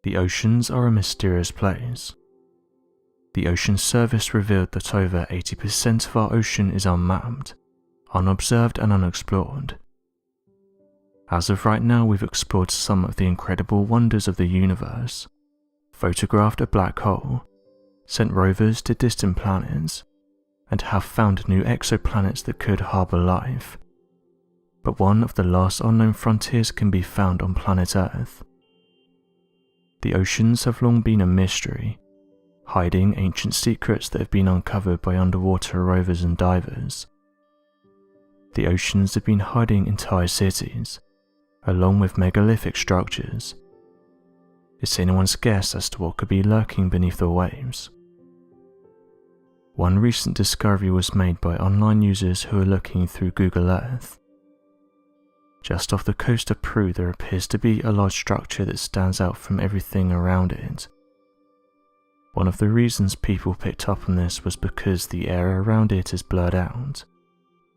The oceans are a mysterious place. The Ocean Service revealed that over 80% of our ocean is unmapped, unobserved and unexplored. As of right now, we've explored some of the incredible wonders of the universe, photographed a black hole, sent rovers to distant planets, and have found new exoplanets that could harbour life. But one of the last unknown frontiers can be found on planet Earth. The oceans have long been a mystery, hiding ancient secrets that have been uncovered by underwater rovers and divers. The oceans have been hiding entire cities, along with megalithic structures. It's anyone's guess as to what could be lurking beneath the waves. One recent discovery was made by online users who are looking through Google Earth. Just off the coast of Peru, there appears to be a large structure that stands out from everything around it. One of the reasons people picked up on this was because the area around it is blurred out,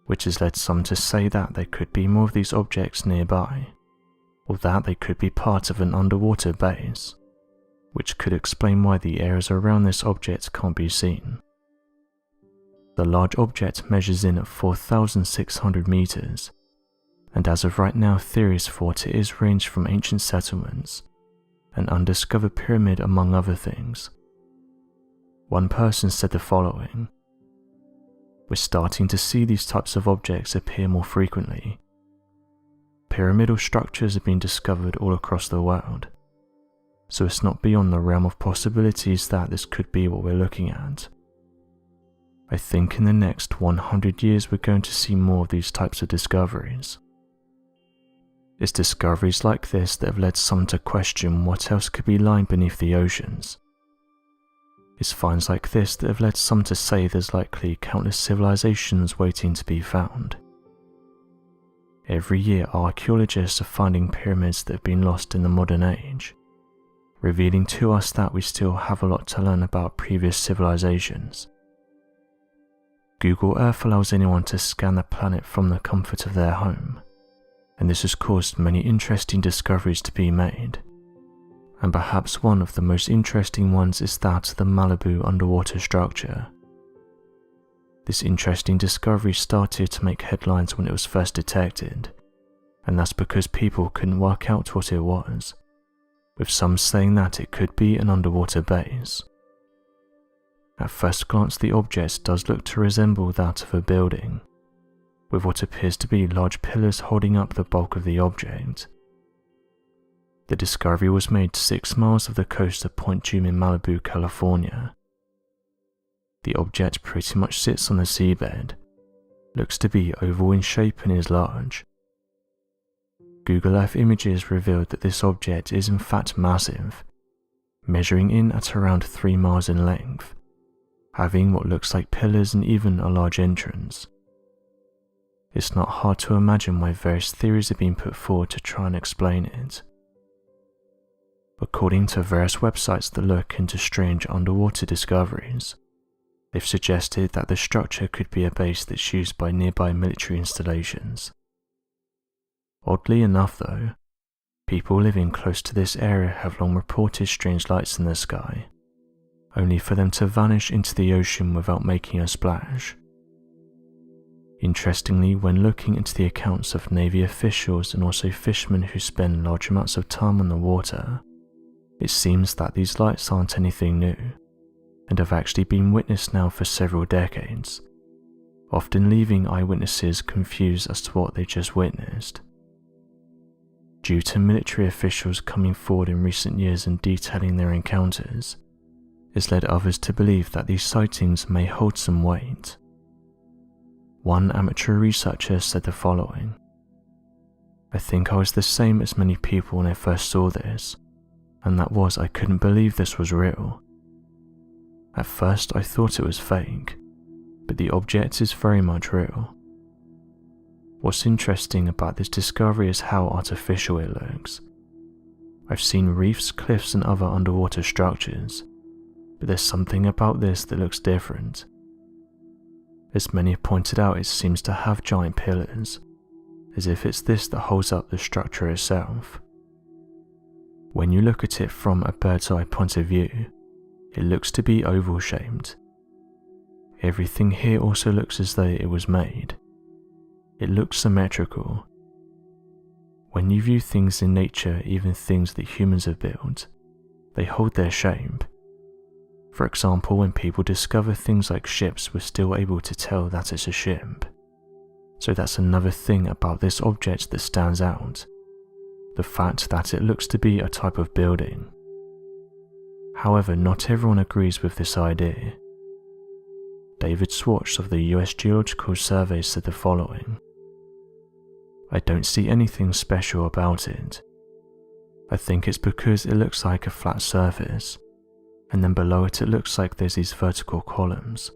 which has led some to say that there could be more of these objects nearby, or that they could be part of an underwater base, which could explain why the areas around this object can't be seen. The large object measures in at 4,600 meters, and as of right now, theories for what it is range from ancient settlements, an undiscovered pyramid among other things. One person said the following: "We're starting to see these types of objects appear more frequently. Pyramidal structures have been discovered all across the world, so it's not beyond the realm of possibilities that this could be what we're looking at. I think in the next 100 years we're going to see more of these types of discoveries." It's discoveries like this that have led some to question what else could be lying beneath the oceans. It's finds like this that have led some to say there's likely countless civilizations waiting to be found. Every year, archaeologists are finding pyramids that have been lost in the modern age, revealing to us that we still have a lot to learn about previous civilizations. Google Earth allows anyone to scan the planet from the comfort of their home, and this has caused many interesting discoveries to be made. And perhaps one of the most interesting ones is that of the Malibu underwater structure. This interesting discovery started to make headlines when it was first detected, and that's because people couldn't work out what it was, with some saying that it could be an underwater base. At first glance, the object does look to resemble that of a building, with what appears to be large pillars holding up the bulk of the object. The discovery was made 6 miles off the coast of Point Dume in Malibu, California. The object pretty much sits on the seabed, looks to be oval in shape and is large. Google Earth images revealed that this object is in fact massive, measuring in at around 3 miles in length, having what looks like pillars and even a large entrance. It's not hard to imagine why various theories have been put forward to try and explain it. According to various websites that look into strange underwater discoveries, they've suggested that the structure could be a base that's used by nearby military installations. Oddly enough though, people living close to this area have long reported strange lights in the sky, only for them to vanish into the ocean without making a splash. Interestingly, when looking into the accounts of Navy officials and also fishermen who spend large amounts of time on the water, it seems that these lights aren't anything new, and have actually been witnessed now for several decades, often leaving eyewitnesses confused as to what they just witnessed. Due to military officials coming forward in recent years and detailing their encounters, it's led others to believe that these sightings may hold some weight. One amateur researcher said the following: "I think I was the same as many people when I first saw this, and that was I couldn't believe this was real. At first I thought it was fake, but the object is very much real." What's interesting about this discovery is how artificial it looks. I've seen reefs, cliffs and other underwater structures, but there's something about this that looks different. As many have pointed out, it seems to have giant pillars, as if it's this that holds up the structure itself. When you look at it from a bird's eye point of view, it looks to be oval shaped. Everything here also looks as though it was made. It looks symmetrical. When you view things in nature, even things that humans have built, they hold their shape. For example, when people discover things like ships, we're still able to tell that it's a ship. So that's another thing about this object that stands out. The fact that it looks to be a type of building. However, not everyone agrees with this idea. David Swatch of the US Geological Survey said the following: "I don't see anything special about it. I think it's because it looks like a flat surface, and then below it looks like there's these vertical columns.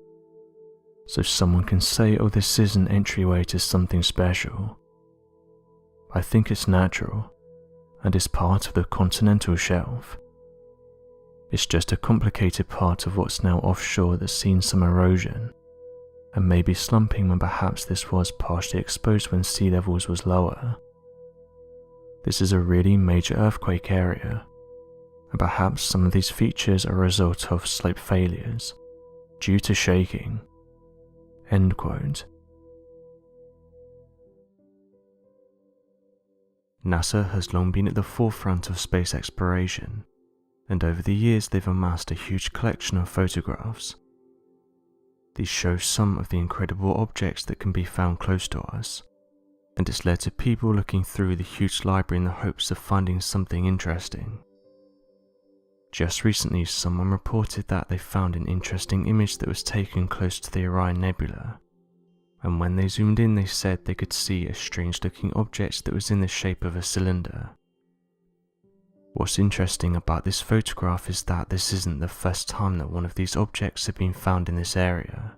So someone can say, oh, this is an entryway to something special. I think it's natural, and is part of the continental shelf. It's just a complicated part of what's now offshore that's seen some erosion, and maybe slumping when perhaps this was partially exposed when sea levels was lower. This is a really major earthquake area, and perhaps some of these features are a result of slope failures due to shaking." End quote. NASA has long been at the forefront of space exploration, and over the years they've amassed a huge collection of photographs. These show some of the incredible objects that can be found close to us, and it's led to people looking through the huge library in the hopes of finding something interesting. Just recently, someone reported that they found an interesting image that was taken close to the Orion Nebula, and when they zoomed in they said they could see a strange looking object that was in the shape of a cylinder. What's interesting about this photograph is that this isn't the first time that one of these objects have been found in this area,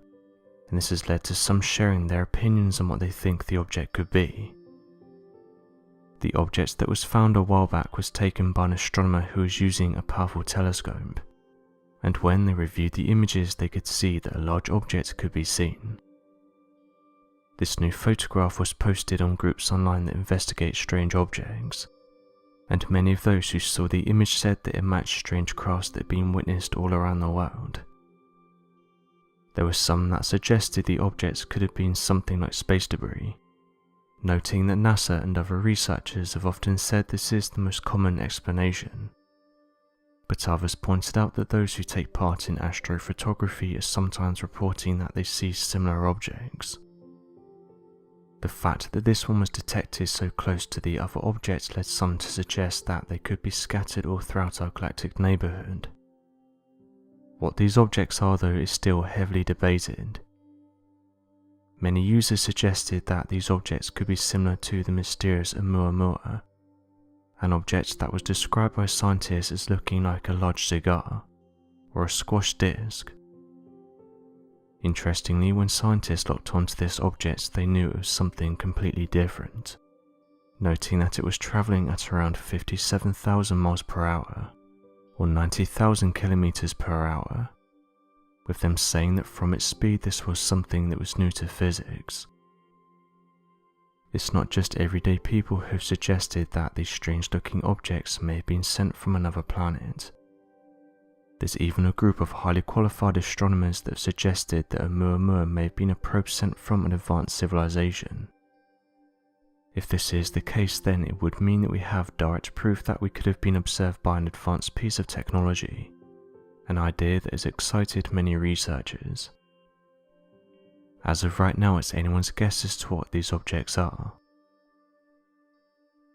and this has led to some sharing their opinions on what they think the object could be. The object that was found a while back was taken by an astronomer who was using a powerful telescope, and when they reviewed the images they could see that a large object could be seen. This new photograph was posted on groups online that investigate strange objects, and many of those who saw the image said that it matched strange crafts that had been witnessed all around the world. There were some that suggested the objects could have been something like space debris, noting that NASA and other researchers have often said this is the most common explanation. But others pointed out that those who take part in astrophotography are sometimes reporting that they see similar objects. The fact that this one was detected so close to the other objects led some to suggest that they could be scattered all throughout our galactic neighbourhood. What these objects are though is still heavily debated. Many users suggested that these objects could be similar to the mysterious Oumuamua, an object that was described by scientists as looking like a large cigar, or a squash disc. Interestingly, when scientists locked onto this object, they knew it was something completely different, noting that it was travelling at around 57,000 miles per hour, or 90,000 kilometers per hour, with them saying that from its speed this was something that was new to physics. It's not just everyday people who've suggested that these strange-looking objects may have been sent from another planet. There's even a group of highly qualified astronomers that have suggested that Oumuamua may have been a probe sent from an advanced civilization. If this is the case, then it would mean that we have direct proof that we could have been observed by an advanced piece of technology, an idea that has excited many researchers. As of right now, it's anyone's guess as to what these objects are.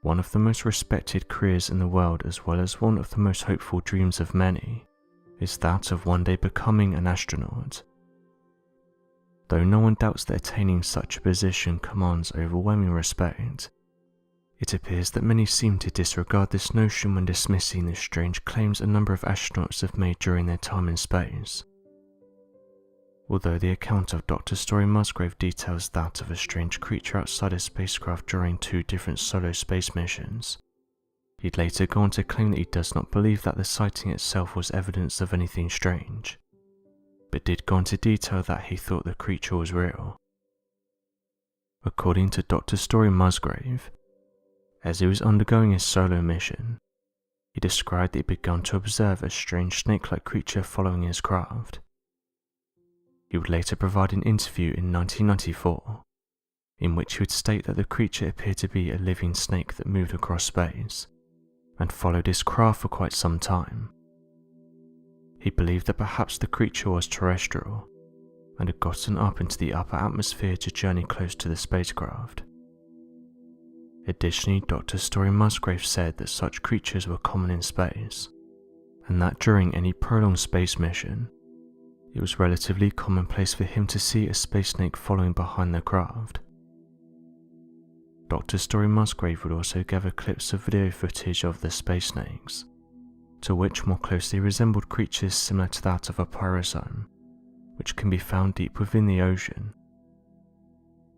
One of the most respected careers in the world, as well as one of the most hopeful dreams of many, is that of one day becoming an astronaut. Though no one doubts that attaining such a position commands overwhelming respect, it appears that many seem to disregard this notion when dismissing the strange claims a number of astronauts have made during their time in space. Although the account of Dr. Story Musgrave details that of a strange creature outside a spacecraft during 2 different solo space missions, he'd later go on to claim that he does not believe that the sighting itself was evidence of anything strange, but did go on to detail that he thought the creature was real. According to Dr. Story Musgrave, as he was undergoing his solo mission, he described that he'd begun to observe a strange snake-like creature following his craft. He would later provide an interview in 1994, in which he would state that the creature appeared to be a living snake that moved across space and followed his craft for quite some time. He believed that perhaps the creature was terrestrial and had gotten up into the upper atmosphere to journey close to the spacecraft. Additionally, Dr. Story Musgrave said that such creatures were common in space, and that during any prolonged space mission, it was relatively commonplace for him to see a space snake following behind the craft. Dr. Story Musgrave would also gather clips of video footage of the space snakes, to which more closely resembled creatures similar to that of a pyrosome, which can be found deep within the ocean.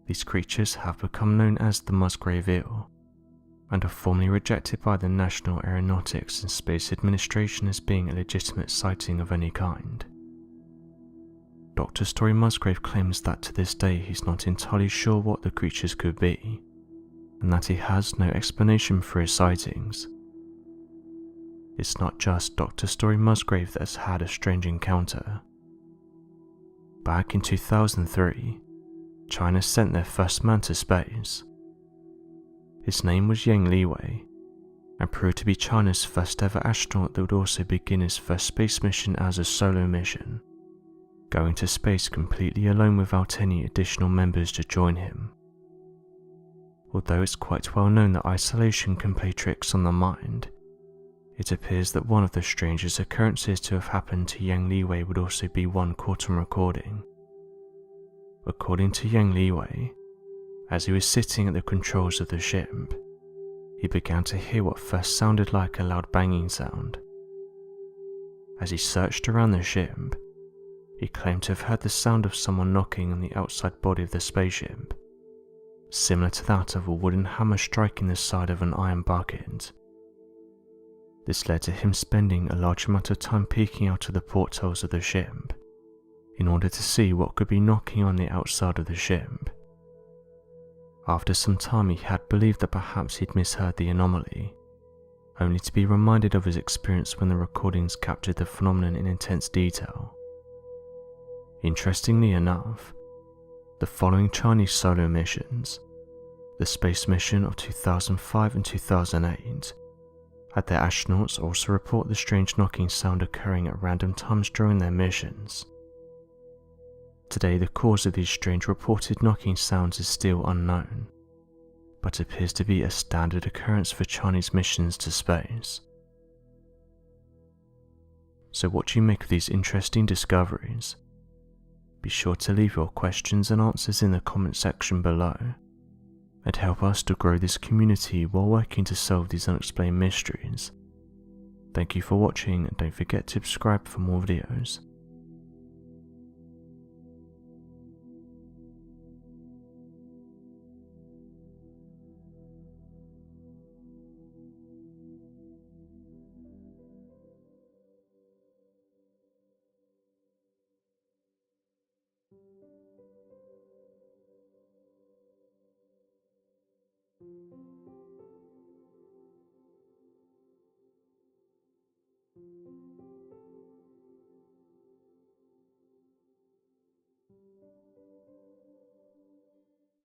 These creatures have become known as the Musgrave eel, and are formally rejected by the National Aeronautics and Space Administration as being a legitimate sighting of any kind. Dr. Story Musgrave claims that to this day he's not entirely sure what the creatures could be, and that he has no explanation for his sightings. It's not just Dr. Story Musgrave that has had a strange encounter. Back in 2003, China sent their first man to space. His name was Yang Liwei, and proved to be China's first ever astronaut that would also begin his first space mission as a solo mission, going to space completely alone without any additional members to join him. Although it's quite well known that isolation can play tricks on the mind, it appears that one of the strangest occurrences to have happened to Yang Liwei would also be one caught on recording. According to Yang Liwei, as he was sitting at the controls of the ship, he began to hear what first sounded like a loud banging sound. As he searched around the ship, he claimed to have heard the sound of someone knocking on the outside body of the spaceship, similar to that of a wooden hammer striking the side of an iron bucket. This led to him spending a large amount of time peeking out of the portholes of the ship, in order to see what could be knocking on the outside of the ship. After some time he had believed that perhaps he'd misheard the anomaly, only to be reminded of his experience when the recordings captured the phenomenon in intense detail. Interestingly enough, the following Chinese solo missions, the space mission of 2005 and 2008, had their astronauts also report the strange knocking sound occurring at random times during their missions. Today, the cause of these strange reported knocking sounds is still unknown, but appears to be a standard occurrence for Chinese missions to space. So what do you make of these interesting discoveries? Be sure to leave your questions and answers in the comment section below, and help us to grow this community while working to solve these unexplained mysteries. Thank you for watching, and don't forget to subscribe for more videos.